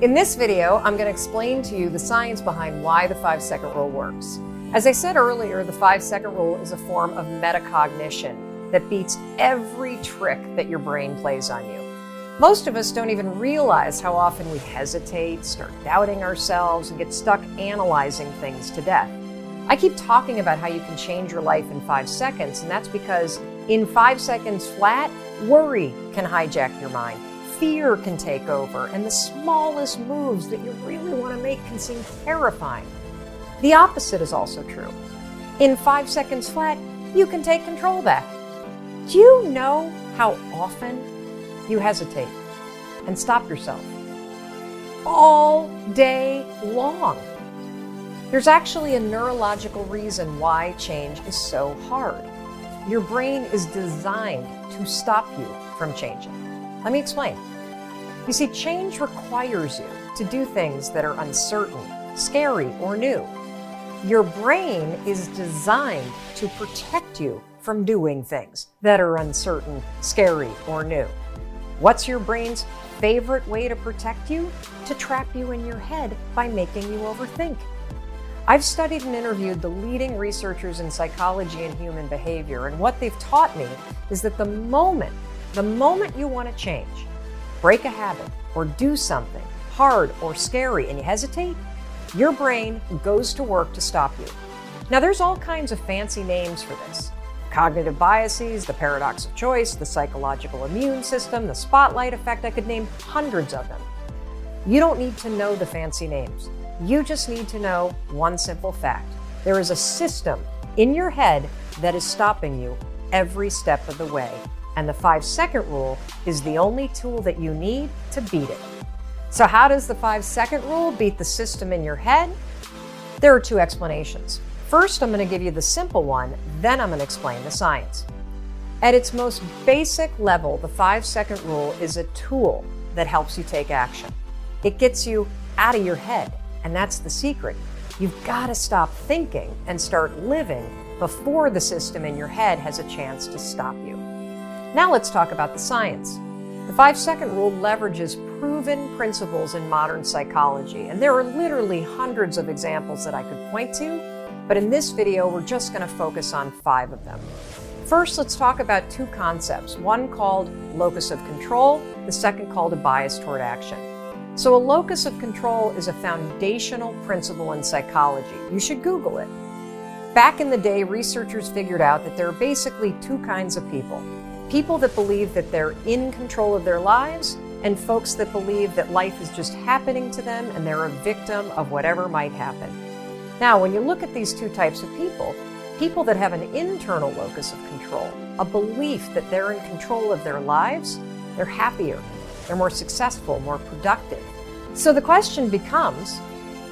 In this video, I'm going to explain to you the science behind why the 5-second rule works. As I said earlier, the 5-second rule is a form of metacognition that beats every trick that your brain plays on you. Most of us don't even realize how often we hesitate, start doubting ourselves, and get stuck analyzing things to death. I keep talking about how you can change your life in 5 seconds, and that's because in 5 seconds flat, worry can hijack your mind. Fear can take over, and the smallest moves that you really want to make can seem terrifying. The opposite is also true. In 5 seconds flat, you can take control back. Do you know how often you hesitate and stop yourself? All day long. There's actually a neurological reason why change is so hard. Your brain is designed to stop you from changing. Let me explain. You see, change requires you to do things that are uncertain, scary, or new. Your brain is designed to protect you from doing things that are uncertain, scary, or new. What's your brain's favorite way to protect you? To trap you in your head by making you overthink. I've studied and interviewed the leading researchers in psychology and human behavior, and what they've taught me is that the moment you want to change, break a habit, or do something hard or scary and you hesitate, your brain goes to work to stop you. Now, there's all kinds of fancy names for this. Cognitive biases, the paradox of choice, the psychological immune system, the spotlight effect. I could name hundreds of them. You don't need to know the fancy names. You just need to know one simple fact. There is a system in your head that is stopping you every step of the way. And the 5-second rule is the only tool that you need to beat it. So how does the 5-second rule beat the system in your head? There are two explanations. First, I'm going to give you the simple one, then I'm going to explain the science. At its most basic level, the 5-second rule is a tool that helps you take action. It gets you out of your head. And that's the secret. You've got to stop thinking and start living before the system in your head has a chance to stop you. Now let's talk about the science. The 5-second rule leverages proven principles in modern psychology, and there are literally hundreds of examples that I could point to, but in this video we're just going to focus on 5 of them. First, let's talk about 2 concepts, one called locus of control, the second called a bias toward action. So a locus of control is a foundational principle in psychology. You should Google it. Back in the day, researchers figured out that there are basically 2 kinds of people. People that believe that they're in control of their lives, and folks that believe that life is just happening to them and they're a victim of whatever might happen. Now, when you look at these 2 types of people that have an internal locus of control, a belief that they're in control of their lives, they're happier. They're more successful, more productive. So the question becomes,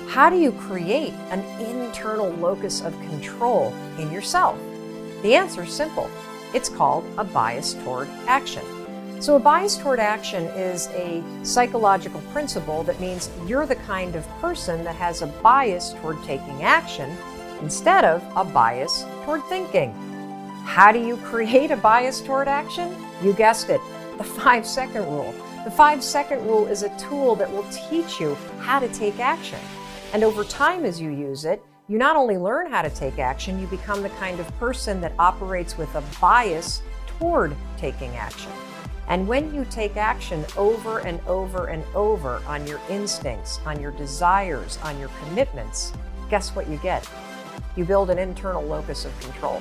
how do you create an internal locus of control in yourself? The answer is simple. It's called a bias toward action. So a bias toward action is a psychological principle that means you're the kind of person that has a bias toward taking action instead of a bias toward thinking. How do you create a bias toward action? You guessed it, the 5-second rule. The 5-second rule is a tool that will teach you how to take action. And over time, as you use it, you not only learn how to take action, you become the kind of person that operates with a bias toward taking action. And when you take action over and over and over on your instincts, on your desires, on your commitments, guess what you get? You build an internal locus of control.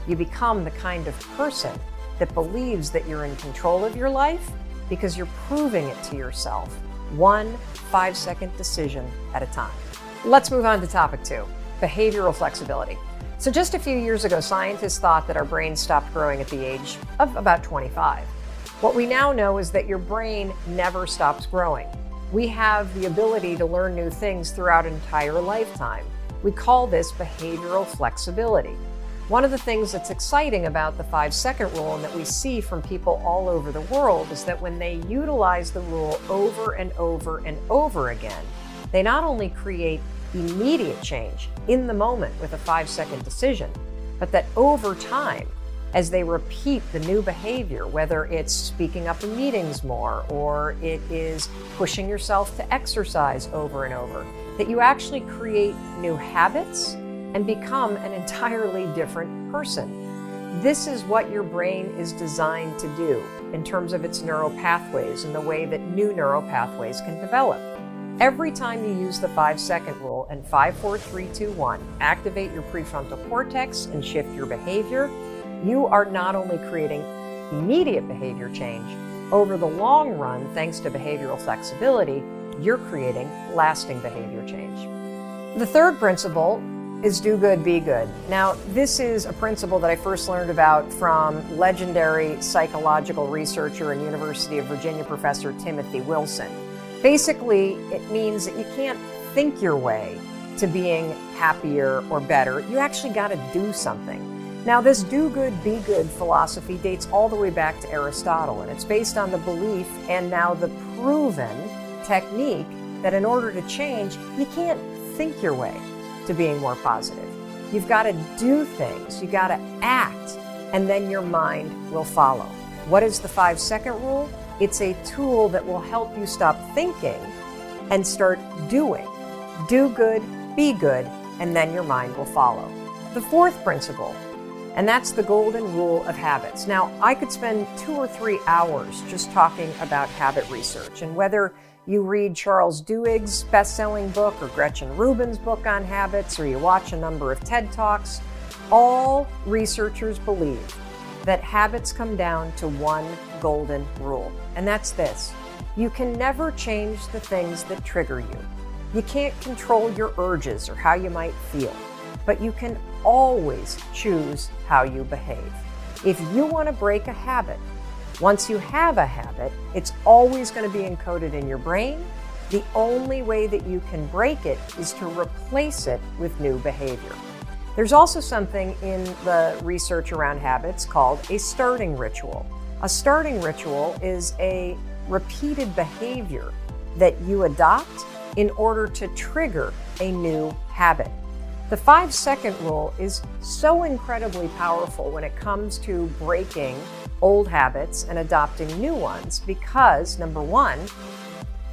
You become the kind of person that believes that you're in control of your life because you're proving it to yourself, one 5-second decision at a time. Let's move on to topic 2, behavioral flexibility. So just a few years ago, scientists thought that our brains stopped growing at the age of about 25. What we now know is that your brain never stops growing. We have the ability to learn new things throughout an entire lifetime. We call this behavioral flexibility. One of the things that's exciting about the 5-second rule and that we see from people all over the world is that when they utilize the rule over and over and over again, they not only create immediate change in the moment with a 5-second decision, but that over time, as they repeat the new behavior, whether it's speaking up in meetings more, or it is pushing yourself to exercise over and over, that you actually create new habits and become an entirely different person. This is what your brain is designed to do in terms of its neural pathways and the way that new neural pathways can develop. Every time you use the 5-second rule and 5, 4, 3, 2, 1, activate your prefrontal cortex and shift your behavior, you are not only creating immediate behavior change, over the long run, thanks to behavioral flexibility, you're creating lasting behavior change. The third principle is do good, be good. Now, this is a principle that I first learned about from legendary psychological researcher and University of Virginia professor Timothy Wilson. Basically, it means that you can't think your way to being happier or better. You actually got to do something. Now, this do good, be good philosophy dates all the way back to Aristotle, and it's based on the belief and now the proven technique that in order to change, you can't think your way to being more positive. You've got to do things, you got to act, and then your mind will follow. What is the 5-second rule? It's a tool that will help you stop thinking and start doing. Do good, be good, and then your mind will follow. The fourth principle, and that's the golden rule of habits. Now, I could spend 2 or 3 hours just talking about habit research, and whether you read Charles Duhigg's best-selling book or Gretchen Rubin's book on habits, or you watch a number of TED Talks, all researchers believe that habits come down to one golden rule, and that's this. You can never change the things that trigger you. You can't control your urges or how you might feel, but you can always choose how you behave. If you want to break a habit, once you have a habit, it's always going to be encoded in your brain. The only way that you can break it is to replace it with new behavior. There's also something in the research around habits called a starting ritual. A starting ritual is a repeated behavior that you adopt in order to trigger a new habit. The 5-second rule is so incredibly powerful when it comes to breaking old habits and adopting new ones because, number one,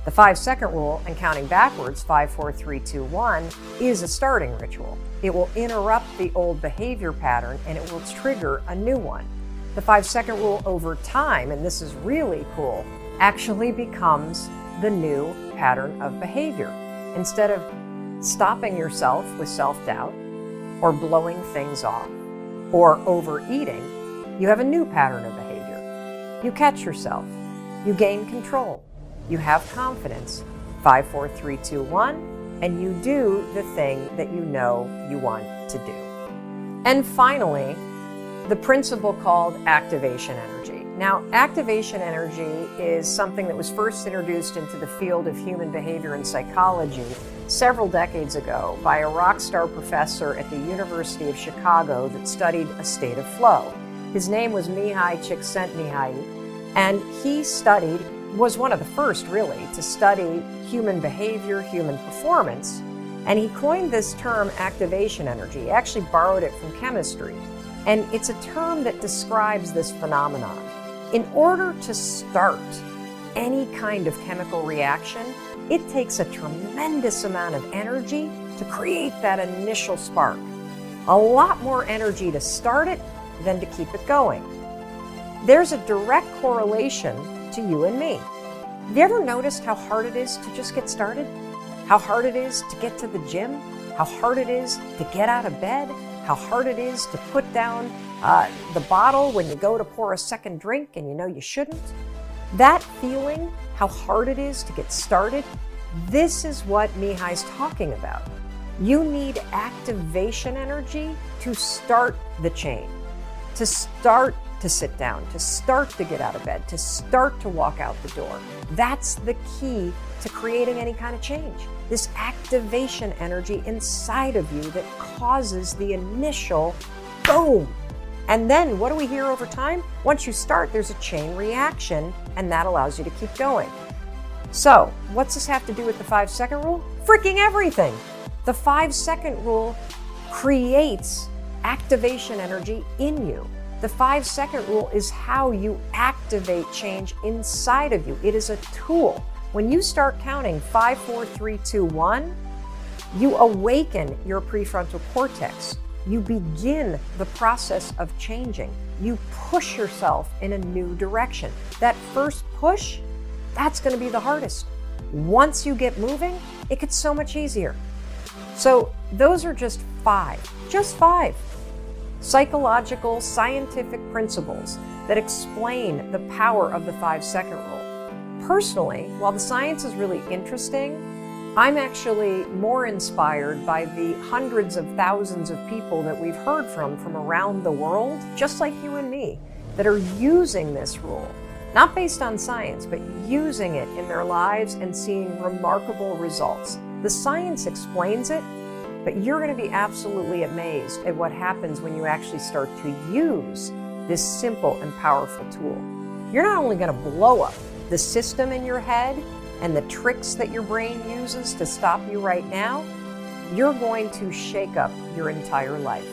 the 5-second rule and counting backwards, 5, 4, 3, 2, 1, is a starting ritual. It will interrupt the old behavior pattern and it will trigger a new one. The 5-second rule over time, and this is really cool, actually becomes the new pattern of behavior. Instead of stopping yourself with self-doubt or blowing things off or overeating, you have a new pattern of behavior. You catch yourself, you gain control, you have confidence, 5, 4, 3, 2, 1, and you do the thing that you know you want to do. And finally, the principle called activation energy. Now, activation energy is something that was first introduced into the field of human behavior and psychology several decades ago by a rock star professor at the University of Chicago that studied a state of flow. His name was Mihai Csikszentmihalyi, and he was one of the first really to study human behavior, human performance, and he coined this term activation energy. He actually borrowed it from chemistry, and it's a term that describes this phenomenon. In order to start any kind of chemical reaction, it takes a tremendous amount of energy to create that initial spark. A lot more energy to start it than to keep it going. There's a direct correlation to you and me. Have you ever noticed how hard it is to just get started? How hard it is to get to the gym? How hard it is to get out of bed? How hard it is to put down the bottle when you go to pour a second drink and you know you shouldn't? That feeling, how hard it is to get started, this is what Mihai's talking about. You need activation energy to start the chain, to start to sit down, to start to get out of bed, to start to walk out the door. That's the key to creating any kind of change. This activation energy inside of you that causes the initial boom. And then what do we hear over time? Once you start, there's a chain reaction, and that allows you to keep going. So, what's this have to do with the 5-second rule? Freaking everything. The 5-second rule creates activation energy in you. The 5-second rule is how you activate change inside of you. It is a tool. When you start counting 5, 4, 3, 2, 1, you awaken your prefrontal cortex. You begin the process of changing. You push yourself in a new direction. That first push, that's going to be the hardest. Once you get moving, it gets so much easier. So those are just 5 psychological, scientific principles that explain the power of the 5-second rule. Personally, while the science is really interesting, I'm actually more inspired by the hundreds of thousands of people that we've heard from around the world, just like you and me, that are using this rule, not based on science, but using it in their lives and seeing remarkable results. The science explains it, but you're going to be absolutely amazed at what happens when you actually start to use this simple and powerful tool. You're not only going to blow up the system in your head and the tricks that your brain uses to stop you right now, you're going to shake up your entire life.